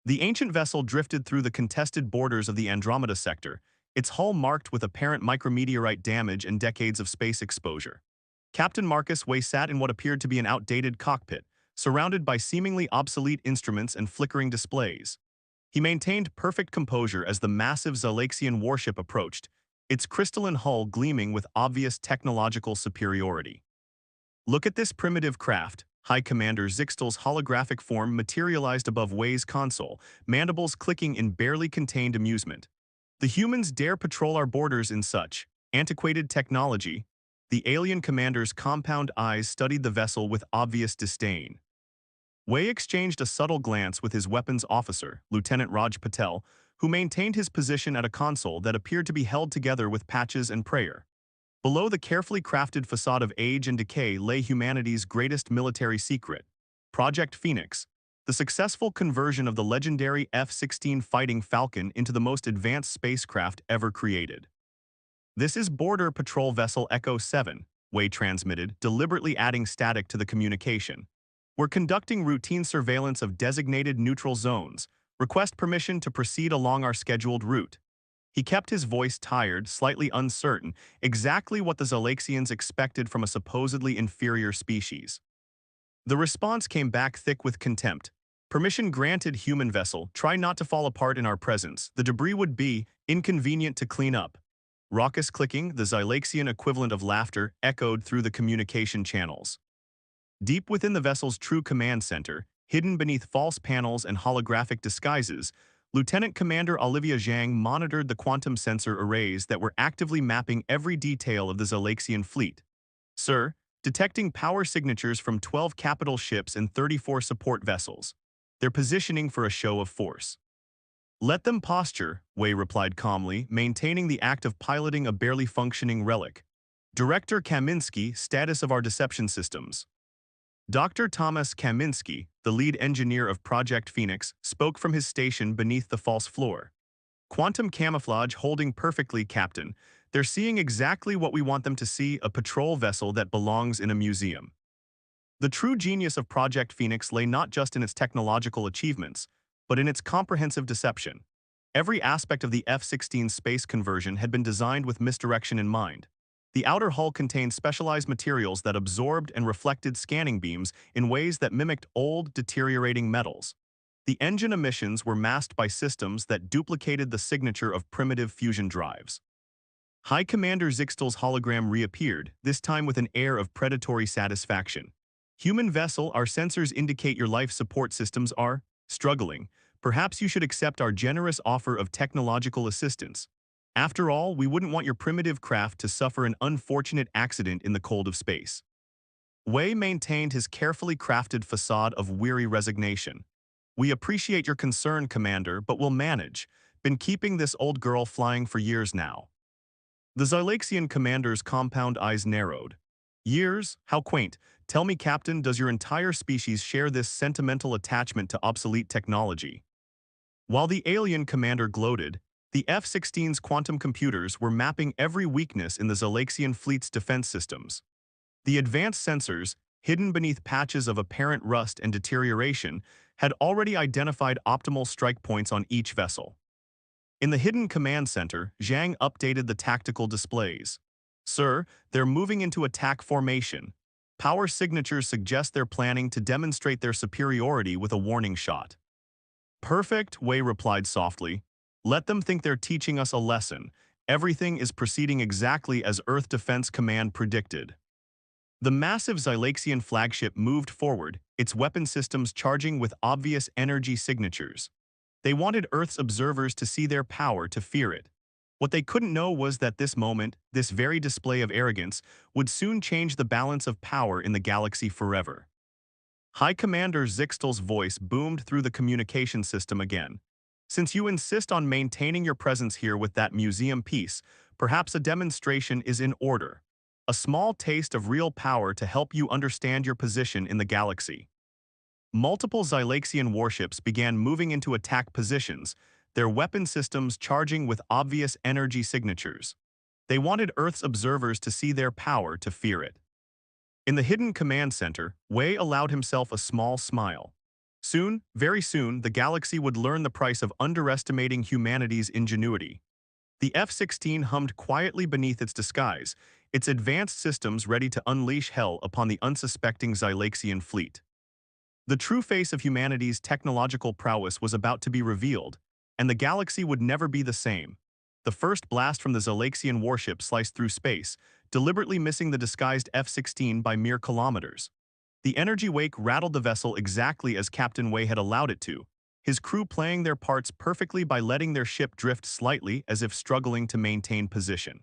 The ancient vessel drifted through the contested borders of the Andromeda sector, its hull marked with apparent micrometeorite damage and decades of space exposure. Captain Marcus Way sat in what appeared to be an outdated cockpit, surrounded by seemingly obsolete instruments and flickering displays. He maintained perfect composure as the massive Xylaxian warship approached, its crystalline hull gleaming with obvious technological superiority. Look at this primitive craft. High Commander Zixtal's holographic form materialized above Way's console, mandibles clicking in barely contained amusement. The humans dare patrol our borders in such antiquated technology. The alien commander's compound eyes studied the vessel with obvious disdain. Way exchanged a subtle glance with his weapons officer, Lieutenant Raj Patel, who maintained his position at a console that appeared to be held together with patches and prayer. Below the carefully crafted facade of age and decay lay humanity's greatest military secret, Project Phoenix, the successful conversion of the legendary F-16 Fighting Falcon into the most advanced spacecraft ever created. "This is Border Patrol Vessel Echo 7, Way transmitted, deliberately adding static to the communication. "We're conducting routine surveillance of designated neutral zones. Request permission to proceed along our scheduled route." He kept his voice tired, slightly uncertain, exactly what the Xylaxians expected from a supposedly inferior species. The response came back thick with contempt. "Permission granted, human vessel. Try not to fall apart in our presence. The debris would be inconvenient to clean up." Raucous clicking, the Xylaxian equivalent of laughter, echoed through the communication channels. Deep within the vessel's true command center, hidden beneath false panels and holographic disguises, Lieutenant Commander Olivia Zhang monitored the quantum sensor arrays that were actively mapping every detail of the Xylaxian fleet. "Sir, detecting power signatures from 12 capital ships and 34 support vessels. They're positioning for a show of force." "Let them posture," Wei replied calmly, maintaining the act of piloting a barely functioning relic. "Director Kaminsky, status of our deception systems." Dr. Thomas Kaminsky, the lead engineer of Project Phoenix, spoke from his station beneath the false floor. "Quantum camouflage holding perfectly, Captain. They're seeing exactly what we want them to see, a patrol vessel that belongs in a museum." The true genius of Project Phoenix lay not just in its technological achievements, but in its comprehensive deception. Every aspect of the F-16 space conversion had been designed with misdirection in mind. The outer hull contained specialized materials that absorbed and reflected scanning beams in ways that mimicked old, deteriorating metals. The engine emissions were masked by systems that duplicated the signature of primitive fusion drives. High Commander Zixtal's hologram reappeared, this time with an air of predatory satisfaction. "Human vessel, our sensors indicate your life support systems are struggling. Perhaps you should accept our generous offer of technological assistance. After all, we wouldn't want your primitive craft to suffer an unfortunate accident in the cold of space." Wei maintained his carefully crafted facade of weary resignation. "We appreciate your concern, Commander, but we'll manage. Been keeping this old girl flying for years now." The Xylaxian commander's compound eyes narrowed. "Years? How quaint. Tell me, Captain, does your entire species share this sentimental attachment to obsolete technology?" While the alien commander gloated, the F-16's quantum computers were mapping every weakness in the Xylaxian fleet's defense systems. The advanced sensors, hidden beneath patches of apparent rust and deterioration, had already identified optimal strike points on each vessel. In the hidden command center, Zhang updated the tactical displays. "Sir, they're moving into attack formation. Power signatures suggest they're planning to demonstrate their superiority with a warning shot." "Perfect," Wei replied softly. "Let them think they're teaching us a lesson. Everything is proceeding exactly as Earth Defense Command predicted." The massive Xylaxian flagship moved forward, its weapon systems charging with obvious energy signatures. They wanted Earth's observers to see their power, to fear it. What they couldn't know was that this moment, this very display of arrogance, would soon change the balance of power in the galaxy forever. High Commander Zixtal's voice boomed through the communication system again. "Since you insist on maintaining your presence here with that museum piece, perhaps a demonstration is in order. A small taste of real power to help you understand your position in the galaxy." Multiple Xylaxian warships began moving into attack positions, their weapon systems charging with obvious energy signatures. They wanted Earth's observers to see their power, to fear it. In the hidden command center, Wei allowed himself a small smile. Soon, very soon, the galaxy would learn the price of underestimating humanity's ingenuity. The F-16 hummed quietly beneath its disguise, its advanced systems ready to unleash hell upon the unsuspecting Xylaxian fleet. The true face of humanity's technological prowess was about to be revealed, and the galaxy would never be the same. The first blast from the Xylaxian warship sliced through space, deliberately missing the disguised F-16 by mere kilometers. The energy wake rattled the vessel exactly as Captain Wei had allowed it to, his crew playing their parts perfectly by letting their ship drift slightly as if struggling to maintain position.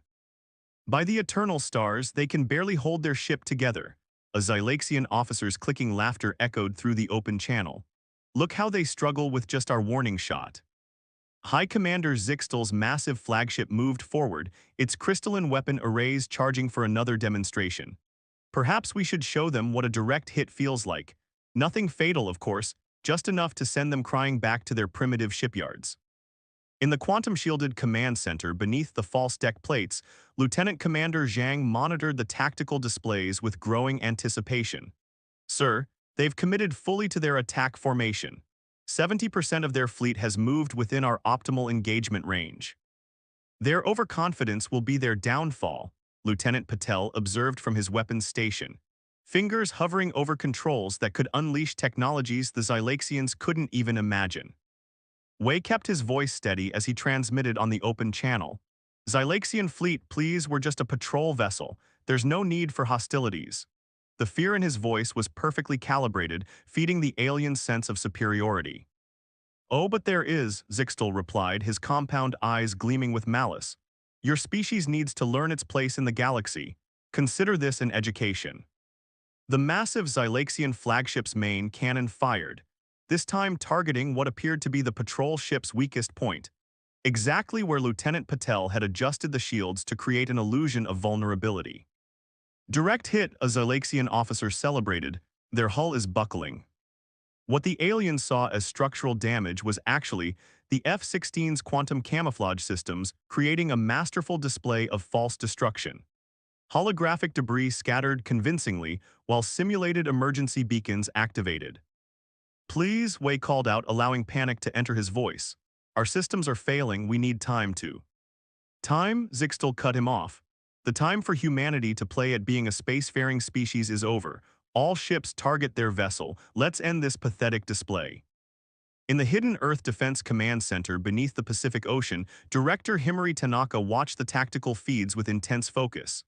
By the eternal stars, they can barely hold their ship together. A Xylaxian officer's clicking laughter echoed through the open channel. Look how they struggle with just our warning shot. High Commander Zixtal's massive flagship moved forward, its crystalline weapon arrays charging for another demonstration. Perhaps we should show them what a direct hit feels like. Nothing fatal, of course, just enough to send them crying back to their primitive shipyards. In the quantum-shielded command center beneath the false deck plates, Lieutenant Commander Zhang monitored the tactical displays with growing anticipation. Sir, they've committed fully to their attack formation. 70% of their fleet has moved within our optimal engagement range. Their overconfidence will be their downfall, Lieutenant Patel observed from his weapons station, fingers hovering over controls that could unleash technologies the Xylaxians couldn't even imagine. Wei kept his voice steady as he transmitted on the open channel. Xylaxian fleet, please, we're just a patrol vessel. There's no need for hostilities. The fear in his voice was perfectly calibrated, feeding the alien's sense of superiority. Oh, but there is, Zixtal replied, his compound eyes gleaming with malice. Your species needs to learn its place in the galaxy. Consider this an education. The massive Xylaxian flagship's main cannon fired, this time targeting what appeared to be the patrol ship's weakest point, exactly where Lieutenant Patel had adjusted the shields to create an illusion of vulnerability. Direct hit, a Xylaxian officer celebrated, their hull is buckling. What the aliens saw as structural damage was actually the F-16's quantum camouflage systems creating a masterful display of false destruction. Holographic debris scattered convincingly while simulated emergency beacons activated. Please, Wei called out, allowing panic to enter his voice. Our systems are failing, we need time to. Time? Zixtal cut him off. The time for humanity to play at being a spacefaring species is over. All ships target their vessel. Let's end this pathetic display. In the hidden Earth Defense Command Center beneath the Pacific Ocean, Director Himari Tanaka watched the tactical feeds with intense focus.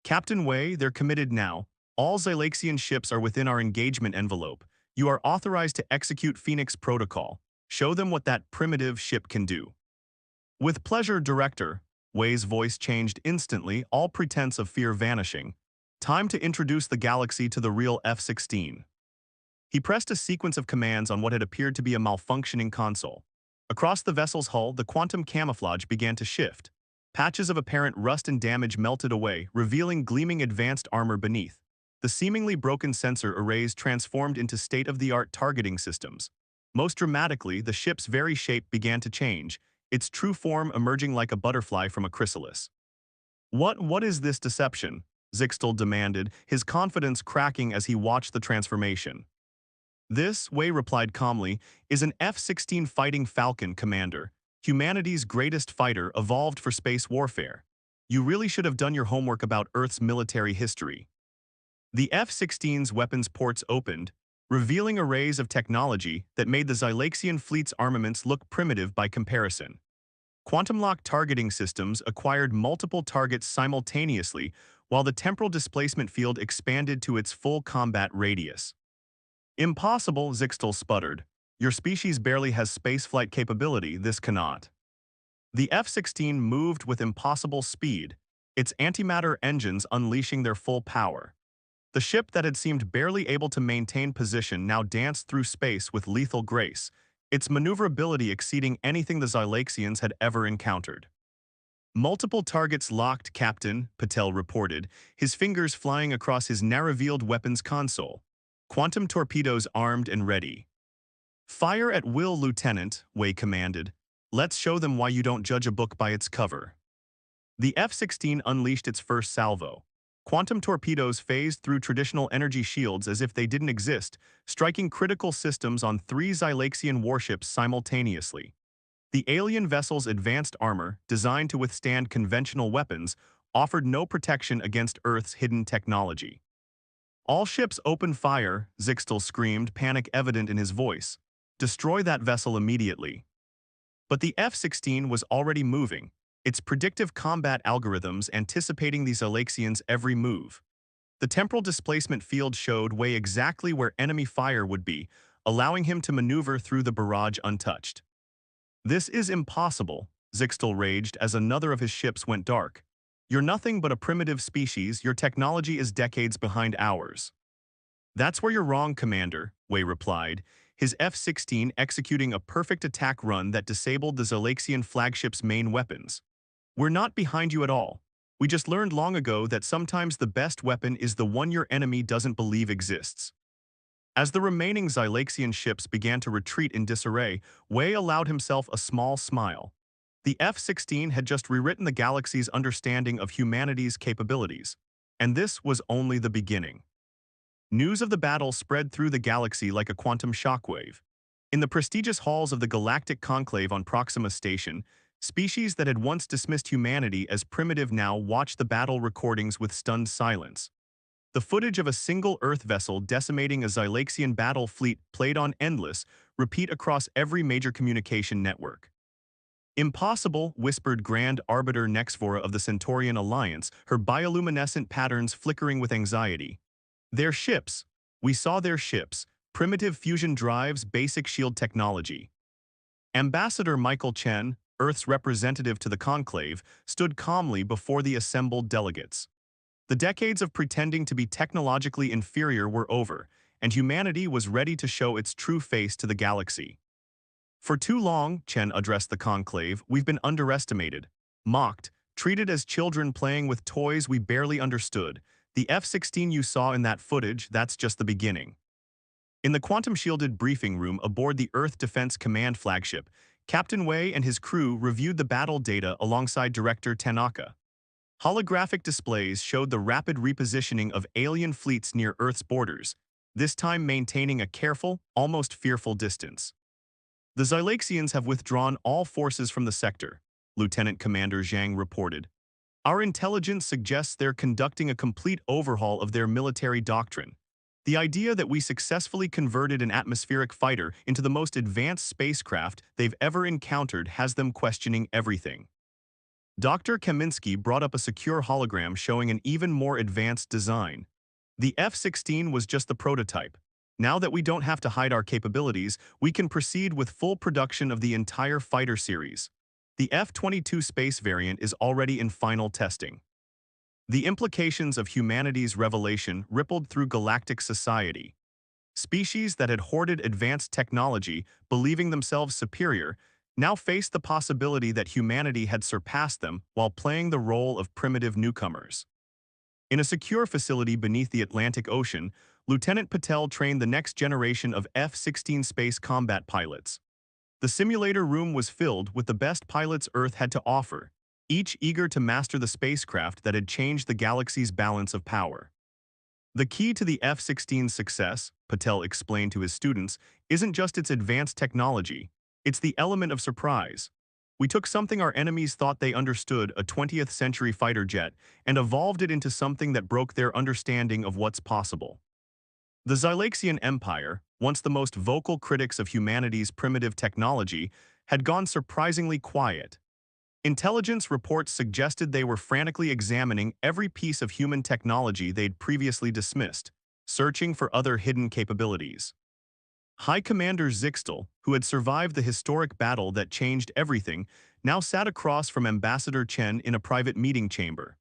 Captain Wei, they're committed now. All Xylaxian ships are within our engagement envelope. You are authorized to execute Phoenix Protocol. Show them what that primitive ship can do. With pleasure, Director. Wei's voice changed instantly, all pretense of fear vanishing. Time to introduce the galaxy to the real F-16. He pressed a sequence of commands on what had appeared to be a malfunctioning console. Across the vessel's hull, the quantum camouflage began to shift. Patches of apparent rust and damage melted away, revealing gleaming advanced armor beneath. The seemingly broken sensor arrays transformed into state-of-the-art targeting systems. Most dramatically, the ship's very shape began to change, its true form emerging like a butterfly from a chrysalis. What is this deception? Zixtal demanded, his confidence cracking as he watched the transformation. This, Wei replied calmly, is an F-16 Fighting Falcon, Commander. Humanity's greatest fighter evolved for space warfare. You really should have done your homework about Earth's military history. The F-16's weapons ports opened, revealing arrays of technology that made the Xylaxian fleet's armaments look primitive by comparison. Quantum-lock targeting systems acquired multiple targets simultaneously, while the temporal displacement field expanded to its full combat radius. Impossible, Zixtal sputtered. Your species barely has spaceflight capability, this cannot. The F-16 moved with impossible speed, its antimatter engines unleashing their full power. The ship that had seemed barely able to maintain position now danced through space with lethal grace, its maneuverability exceeding anything the Xylaxians had ever encountered. Multiple targets locked, Captain, Patel reported, his fingers flying across his now-revealed weapons console. Quantum torpedoes armed and ready. Fire at will, Lieutenant, Wei commanded. Let's show them why you don't judge a book by its cover. The F-16 unleashed its first salvo. Quantum torpedoes phased through traditional energy shields as if they didn't exist, striking critical systems on three Xylaxian warships simultaneously. The alien vessel's advanced armor, designed to withstand conventional weapons, offered no protection against Earth's hidden technology. "All ships open fire," Zixtel screamed, panic evident in his voice. "Destroy that vessel immediately." But the F-16 was already moving, its predictive combat algorithms anticipating the Xylaxians' every move. The temporal displacement field showed way exactly where enemy fire would be, allowing him to maneuver through the barrage untouched. "This is impossible," Zixtel raged as another of his ships went dark. "You're nothing but a primitive species, your technology is decades behind ours." "That's where you're wrong, Commander," Wei replied, his F-16 executing a perfect attack run that disabled the Xylaxian flagship's main weapons. "We're not behind you at all. We just learned long ago that sometimes the best weapon is the one your enemy doesn't believe exists." As the remaining Xylaxian ships began to retreat in disarray, Wei allowed himself a small smile. The F-16 had just rewritten the galaxy's understanding of humanity's capabilities, and this was only the beginning. News of the battle spread through the galaxy like a quantum shockwave. In the prestigious halls of the Galactic Conclave on Proxima Station, species that had once dismissed humanity as primitive now watched the battle recordings with stunned silence. The footage of a single Earth vessel decimating a Xylaxian battle fleet played on endless repeat across every major communication network. "Impossible," whispered Grand Arbiter Nexvora of the Centaurian Alliance, her bioluminescent patterns flickering with anxiety. "Their ships. We saw their ships. Primitive fusion drives, basic shield technology." Ambassador Michael Chen, Earth's representative to the conclave, stood calmly before the assembled delegates. The decades of pretending to be technologically inferior were over, and humanity was ready to show its true face to the galaxy. "For too long," Chen addressed the conclave, "we've been underestimated, mocked, treated as children playing with toys we barely understood. The F-16 you saw in that footage, that's just the beginning." In the quantum-shielded briefing room aboard the Earth Defense Command flagship, Captain Wei and his crew reviewed the battle data alongside Director Tanaka. Holographic displays showed the rapid repositioning of alien fleets near Earth's borders, this time maintaining a careful, almost fearful distance. "The Xylaxians have withdrawn all forces from the sector," Lieutenant Commander Zhang reported. "Our intelligence suggests they're conducting a complete overhaul of their military doctrine. The idea that we successfully converted an atmospheric fighter into the most advanced spacecraft they've ever encountered has them questioning everything." Dr. Kaminsky brought up a secure hologram showing an even more advanced design. "The F-16 was just the prototype. Now that we don't have to hide our capabilities, we can proceed with full production of the entire fighter series. The F-22 space variant is already in final testing." The implications of humanity's revelation rippled through galactic society. Species that had hoarded advanced technology, believing themselves superior, now faced the possibility that humanity had surpassed them while playing the role of primitive newcomers. In a secure facility beneath the Atlantic Ocean, Lieutenant Patel trained the next generation of F-16 space combat pilots. The simulator room was filled with the best pilots Earth had to offer, each eager to master the spacecraft that had changed the galaxy's balance of power. "The key to the F-16's success," Patel explained to his students, "isn't just its advanced technology, it's the element of surprise. We took something our enemies thought they understood, a 20th century fighter jet, and evolved it into something that broke their understanding of what's possible." The Xylaxian Empire, once the most vocal critics of humanity's primitive technology, had gone surprisingly quiet. Intelligence reports suggested they were frantically examining every piece of human technology they'd previously dismissed, searching for other hidden capabilities. High Commander Zixtel, who had survived the historic battle that changed everything, now sat across from Ambassador Chen in a private meeting chamber.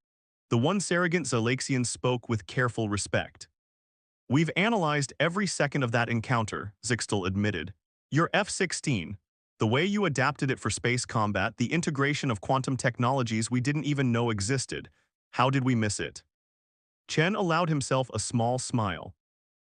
The once arrogant Xylaxian spoke with careful respect. "We've analyzed every second of that encounter," Zixtel admitted. "Your F-16, the way you adapted it for space combat, the integration of quantum technologies we didn't even know existed. How did we miss it?" Chen allowed himself a small smile.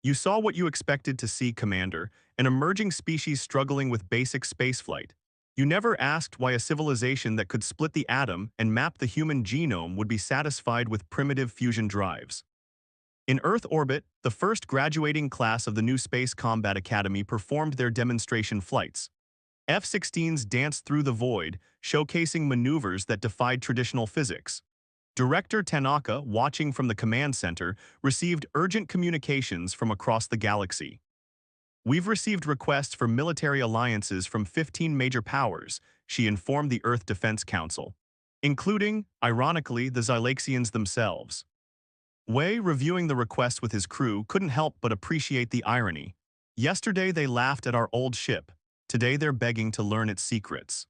"You saw what you expected to see, Commander, an emerging species struggling with basic spaceflight. You never asked why a civilization that could split the atom and map the human genome would be satisfied with primitive fusion drives. In Earth orbit, the first graduating class of the new Space Combat Academy performed their demonstration flights. F-16s danced through the void, showcasing maneuvers that defied traditional physics. Director Tanaka, watching from the command center, received urgent communications from across the galaxy. "We've received requests for military alliances from 15 major powers," she informed the Earth Defense Council, including, ironically, the Zylaxians themselves. Wei, reviewing the request with his crew, couldn't help but appreciate the irony. Yesterday they laughed at our old ship. Today they're begging to learn its secrets.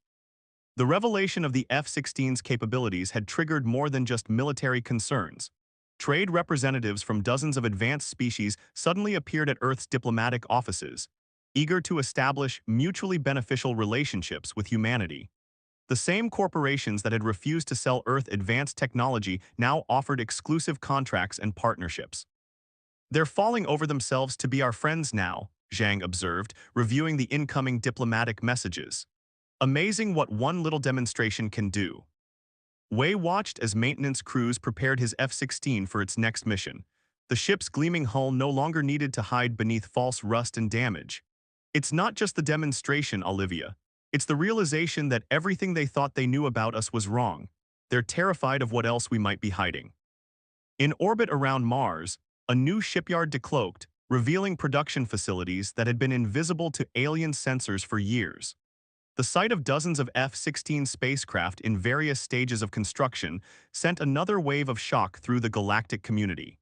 The revelation of the F-16's capabilities had triggered more than just military concerns. Trade representatives from dozens of advanced species suddenly appeared at Earth's diplomatic offices, eager to establish mutually beneficial relationships with humanity. The same corporations that had refused to sell Earth advanced technology now offered exclusive contracts and partnerships. "They're falling over themselves to be our friends now," Zhang observed, reviewing the incoming diplomatic messages. Amazing what one little demonstration can do. Wei watched as maintenance crews prepared his F-16 for its next mission. The ship's gleaming hull no longer needed to hide beneath false rust and damage. "It's not just the demonstration, Olivia. It's the realization that everything they thought they knew about us was wrong. They're terrified of what else we might be hiding." In orbit around Mars, a new shipyard decloaked, revealing production facilities that had been invisible to alien sensors for years. The sight of dozens of F-16 spacecraft in various stages of construction sent another wave of shock through the galactic community.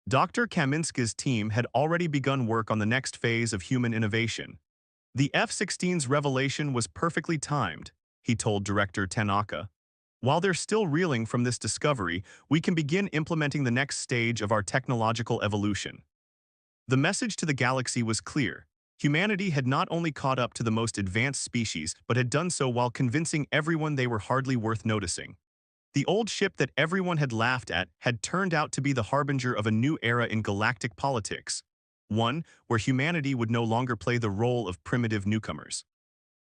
Dr. Kaminsky's team had already begun work on the next phase of human innovation. "The F-16's revelation was perfectly timed," he told Director Tanaka. "While they're still reeling from this discovery, we can begin implementing the next stage of our technological evolution." The message to the galaxy was clear. Humanity had not only caught up to the most advanced species, but had done so while convincing everyone they were hardly worth noticing. The old ship that everyone had laughed at had turned out to be the harbinger of a new era in galactic politics, one where humanity would no longer play the role of primitive newcomers.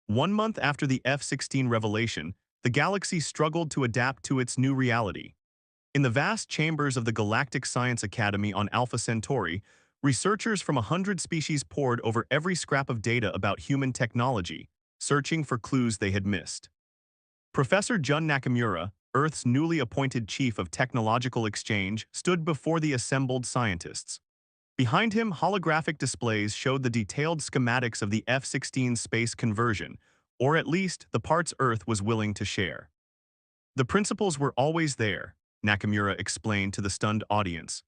1 month after the F-16 revelation, the galaxy struggled to adapt to its new reality. In the vast chambers of the Galactic Science Academy on Alpha Centauri, researchers from 100 species pored over every scrap of data about human technology, searching for clues they had missed. Professor Jun Nakamura, Earth's newly appointed chief of technological exchange, stood before the assembled scientists. Behind him, holographic displays showed the detailed schematics of the F-16 space conversion, or at least the parts Earth was willing to share. "The principles were always there," Nakamura explained to the stunned audience.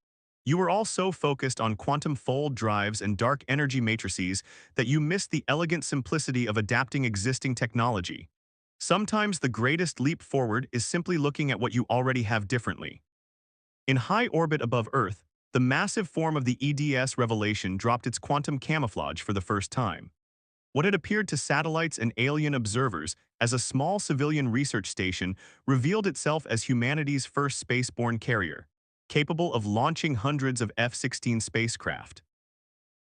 "You were all so focused on quantum fold drives and dark energy matrices that you missed the elegant simplicity of adapting existing technology. Sometimes the greatest leap forward is simply looking at what you already have differently." In high orbit above Earth, the massive form of the EDS revelation dropped its quantum camouflage for the first time. What had appeared to satellites and alien observers as a small civilian research station revealed itself as humanity's first spaceborne carrier, capable of launching hundreds of F-16 spacecraft.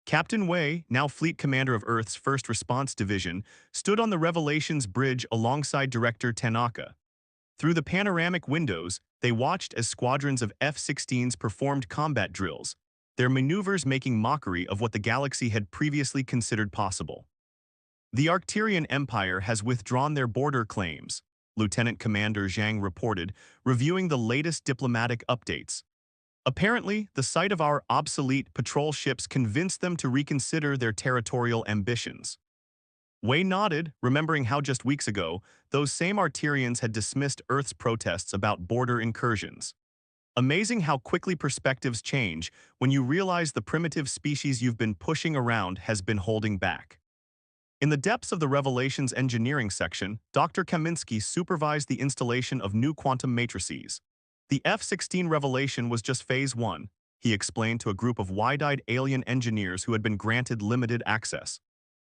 Captain Wei, now fleet commander of Earth's First Response Division, stood on the Revelation's bridge alongside Director Tanaka. Through the panoramic windows, they watched as squadrons of F-16s performed combat drills, their maneuvers making mockery of what the galaxy had previously considered possible. "The Arcturian Empire has withdrawn their border claims," Lieutenant Commander Zhang reported, reviewing the latest diplomatic updates. "Apparently, the sight of our obsolete patrol ships convinced them to reconsider their territorial ambitions." Wei nodded, remembering how just weeks ago, those same Arcturians had dismissed Earth's protests about border incursions. Amazing how quickly perspectives change when you realize the primitive species you've been pushing around has been holding back. In the depths of the Revelations engineering section, Dr. Kaminsky supervised the installation of new quantum matrices. "The F-16 Revelation was just phase 1, he explained to a group of wide-eyed alien engineers who had been granted limited access.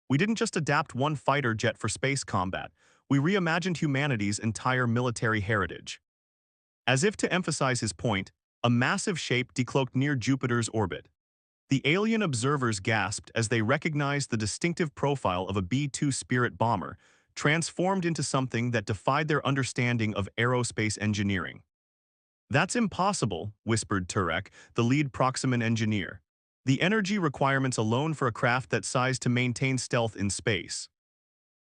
"We didn't just adapt one fighter jet for space combat, we reimagined humanity's entire military heritage." As if to emphasize his point, a massive shape decloaked near Jupiter's orbit. The alien observers gasped as they recognized the distinctive profile of a B-2 Spirit bomber, transformed into something that defied their understanding of aerospace engineering. "That's impossible," whispered Turek, the lead Proximan engineer. "The energy requirements alone for a craft that size to maintain stealth in space."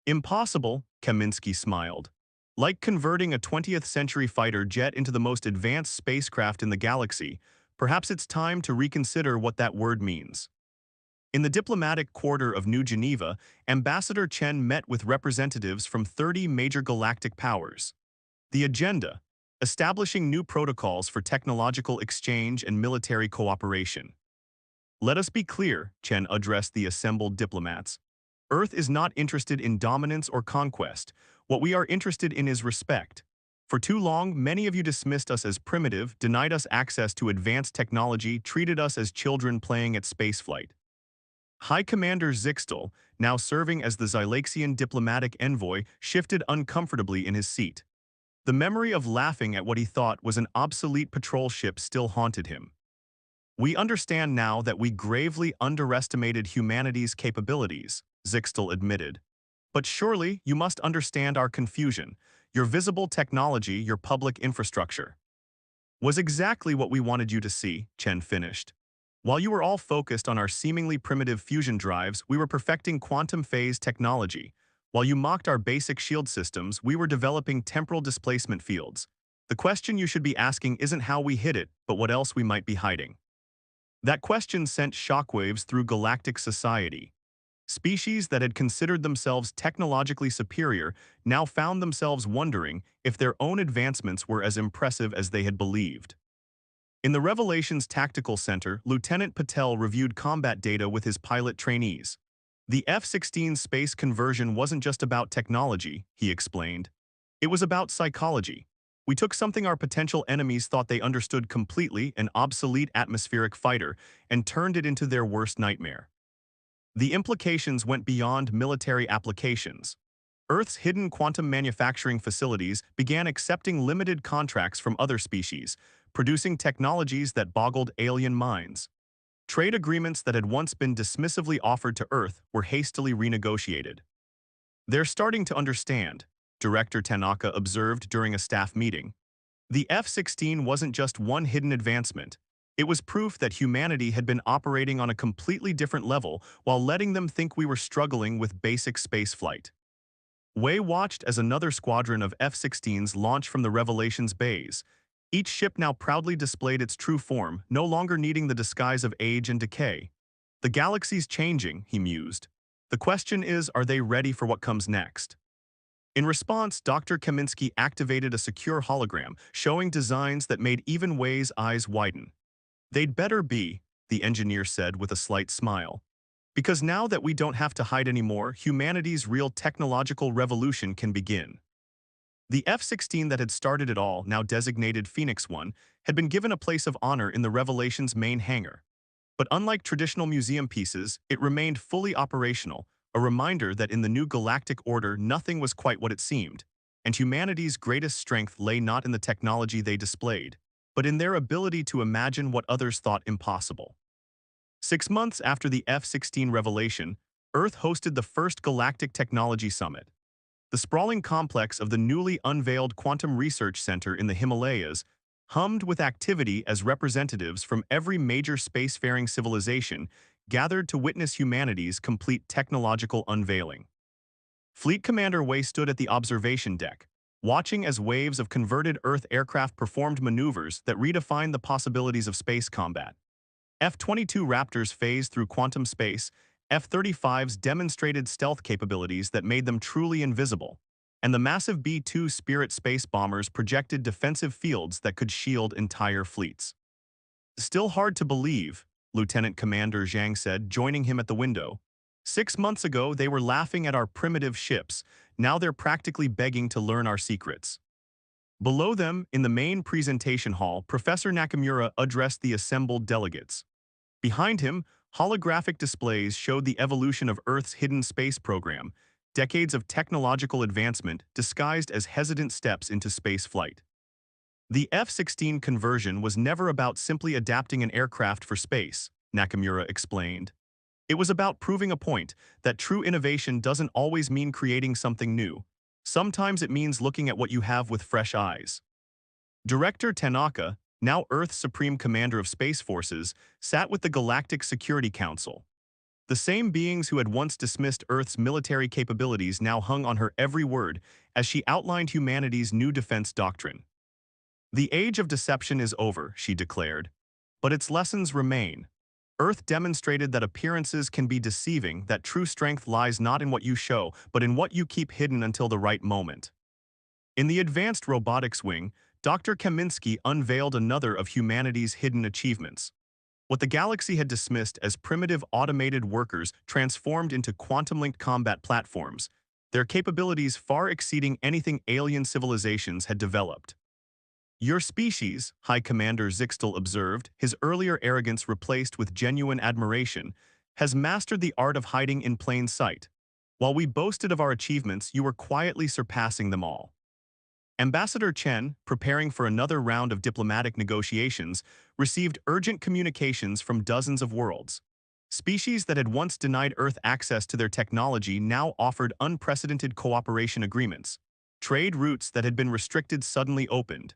"Impossible," Kaminsky smiled. "Like converting a 20th-century fighter jet into the most advanced spacecraft in the galaxy, perhaps it's time to reconsider what that word means." In the diplomatic quarter of New Geneva, Ambassador Chen met with representatives from 30 major galactic powers. The agenda: establishing new protocols for technological exchange and military cooperation. "Let us be clear," Chen addressed the assembled diplomats. "Earth is not interested in dominance or conquest. What we are interested in is respect. For too long, many of you dismissed us as primitive, denied us access to advanced technology, treated us as children playing at spaceflight." High Commander Zixtel, now serving as the Zylaxian diplomatic envoy, shifted uncomfortably in his seat. The memory of laughing at what he thought was an obsolete patrol ship still haunted him. "We understand now that we gravely underestimated humanity's capabilities," Zixtel admitted. "But surely you must understand our confusion. Your visible technology, your public infrastructure, was exactly what we wanted you to see," Chen finished. "While you were all focused on our seemingly primitive fusion drives, we were perfecting quantum phase technology. While you mocked our basic shield systems, we were developing temporal displacement fields. The question you should be asking isn't how we hid it, but what else we might be hiding." That question sent shockwaves through galactic society. Species that had considered themselves technologically superior now found themselves wondering if their own advancements were as impressive as they had believed. In the Revelations Tactical Center, Lieutenant Patel reviewed combat data with his pilot trainees. "The F-16 space conversion wasn't just about technology," he explained. "It was about psychology. We took something our potential enemies thought they understood completely, an obsolete atmospheric fighter, and turned it into their worst nightmare." The implications went beyond military applications. Earth's hidden quantum manufacturing facilities began accepting limited contracts from other species, producing technologies that boggled alien minds. Trade agreements that had once been dismissively offered to Earth were hastily renegotiated. "They're starting to understand," Director Tanaka observed during a staff meeting. "The F-16 wasn't just one hidden advancement. It was proof that humanity had been operating on a completely different level while letting them think we were struggling with basic space flight." Wei watched as another squadron of F-16s launched from the Revelations bays. Each ship now proudly displayed its true form, no longer needing the disguise of age and decay. "The galaxy's changing," he mused. "The question is, are they ready for what comes next?" In response, Dr. Kaminsky activated a secure hologram, showing designs that made even Wei's eyes widen. "They'd better be," the engineer said with a slight smile. "Because now that we don't have to hide anymore, humanity's real technological revolution can begin." The F-16 that had started it all, now designated Phoenix 1, had been given a place of honor in the Revelation's main hangar. But unlike traditional museum pieces, it remained fully operational, a reminder that in the new galactic order nothing was quite what it seemed, and humanity's greatest strength lay not in the technology they displayed, but in their ability to imagine what others thought impossible. 6 months after the F-16 revelation, Earth hosted the first Galactic Technology Summit. The sprawling complex of the newly unveiled Quantum Research Center in the Himalayas hummed with activity as representatives from every major spacefaring civilization gathered to witness humanity's complete technological unveiling. Fleet Commander Wei stood at the observation deck, watching as waves of converted Earth aircraft performed maneuvers that redefined the possibilities of space combat. F-22 Raptors phased through quantum space, F-35s demonstrated stealth capabilities that made them truly invisible, and the massive B-2 Spirit space bombers projected defensive fields that could shield entire fleets. "Still hard to believe," Lieutenant Commander Zhang said, joining him at the window. "6 months ago, they were laughing at our primitive ships. Now they're practically begging to learn our secrets." Below them, in the main presentation hall, Professor Nakamura addressed the assembled delegates. Behind him, holographic displays showed the evolution of Earth's hidden space program, decades of technological advancement disguised as hesitant steps into space flight. The F-16 conversion was never about simply adapting an aircraft for space, Nakamura explained. It was about proving a point that true innovation doesn't always mean creating something new. Sometimes it means looking at what you have with fresh eyes. Director Tanaka, now Earth's Supreme Commander of Space Forces, sat with the Galactic Security Council. The same beings who had once dismissed Earth's military capabilities now hung on her every word as she outlined humanity's new defense doctrine. The age of deception is over, she declared, but its lessons remain. Earth demonstrated that appearances can be deceiving, that true strength lies not in what you show, but in what you keep hidden until the right moment. In the Advanced Robotics Wing, Dr. Kaminsky unveiled another of humanity's hidden achievements. What the galaxy had dismissed as primitive automated workers transformed into quantum-linked combat platforms, their capabilities far exceeding anything alien civilizations had developed. Your species, High Commander Zixtel observed, his earlier arrogance replaced with genuine admiration, has mastered the art of hiding in plain sight. While we boasted of our achievements, you were quietly surpassing them all. Ambassador Chen, preparing for another round of diplomatic negotiations, received urgent communications from dozens of worlds. Species that had once denied Earth access to their technology now offered unprecedented cooperation agreements. Trade routes that had been restricted suddenly opened.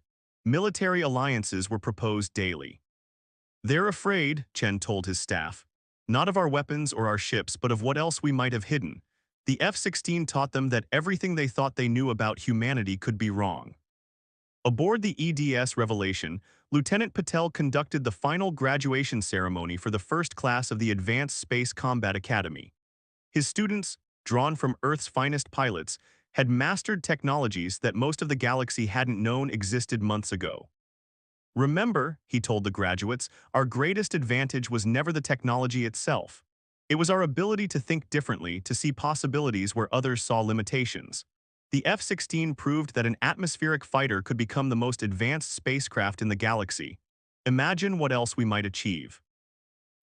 Military alliances were proposed daily. They're afraid, Chen told his staff, not of our weapons or our ships, but of what else we might have hidden. The F-16 taught them that everything they thought they knew about humanity could be wrong. Aboard the EDS Revelation, Lieutenant Patel conducted the final graduation ceremony for the first class of the Advanced Space Combat Academy. His students, drawn from Earth's finest pilots, had mastered technologies that most of the galaxy hadn't known existed months ago. Remember, he told the graduates, our greatest advantage was never the technology itself. It was our ability to think differently, to see possibilities where others saw limitations. The F-16 proved that an atmospheric fighter could become the most advanced spacecraft in the galaxy. Imagine what else we might achieve.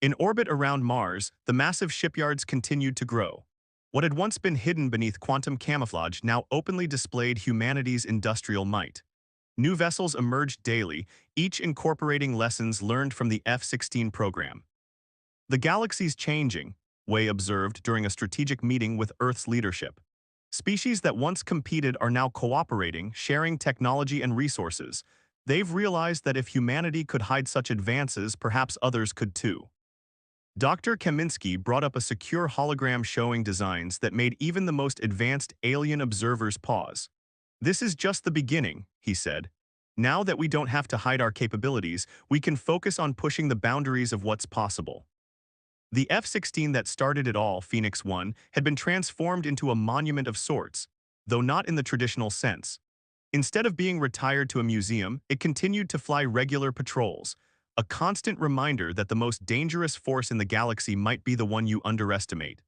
In orbit around Mars, the massive shipyards continued to grow. What had once been hidden beneath quantum camouflage now openly displayed humanity's industrial might. New vessels emerged daily, each incorporating lessons learned from the F-16 program. The galaxy's changing, Wei observed during a strategic meeting with Earth's leadership. Species that once competed are now cooperating, sharing technology and resources. They've realized that if humanity could hide such advances, perhaps others could too. Dr. Kaminsky brought up a secure hologram showing designs that made even the most advanced alien observers pause. This is just the beginning, he said. Now that we don't have to hide our capabilities, we can focus on pushing the boundaries of what's possible. The F-16 that started it all, Phoenix 1, had been transformed into a monument of sorts, though not in the traditional sense. Instead of being retired to a museum, it continued to fly regular patrols, a constant reminder that the most dangerous force in the galaxy might be the one you underestimate.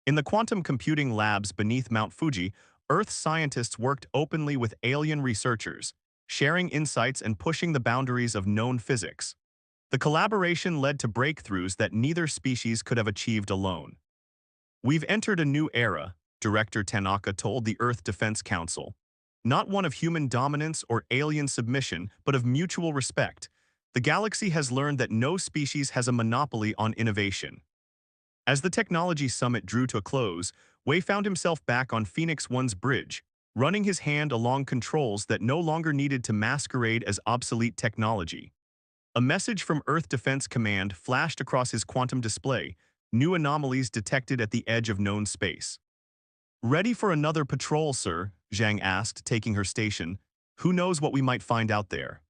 In the quantum computing labs beneath Mount Fuji, Earth scientists worked openly with alien researchers, sharing insights and pushing the boundaries of known physics. The collaboration led to breakthroughs that neither species could have achieved alone. We've entered a new era, Director Tanaka told the Earth Defense Council. Not one of human dominance or alien submission, but of mutual respect. The galaxy has learned that no species has a monopoly on innovation. As the technology summit drew to a close, Wei found himself back on Phoenix 1's bridge, running his hand along controls that no longer needed to masquerade as obsolete technology. A message from Earth Defense Command flashed across his quantum display, new anomalies detected at the edge of known space. Ready for another patrol, sir? Zhang asked, taking her station. Who knows what we might find out there?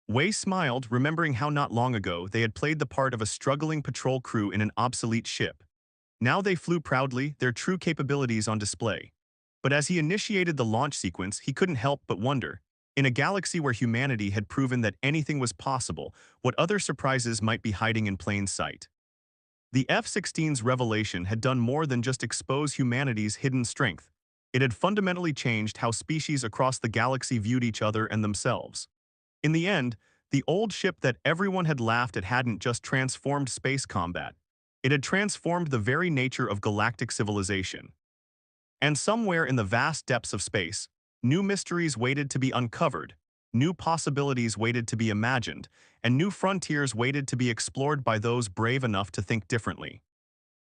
Wei smiled, remembering how not long ago they had played the part of a struggling patrol crew in an obsolete ship. Now they flew proudly, their true capabilities on display. But as he initiated the launch sequence, he couldn't help but wonder, in a galaxy where humanity had proven that anything was possible, what other surprises might be hiding in plain sight. The F-16's revelation had done more than just expose humanity's hidden strength. It had fundamentally changed how species across the galaxy viewed each other and themselves. In the end, the old ship that everyone had laughed at hadn't just transformed space combat. It had transformed the very nature of galactic civilization. And somewhere in the vast depths of space, new mysteries waited to be uncovered, new possibilities waited to be imagined, and new frontiers waited to be explored by those brave enough to think differently.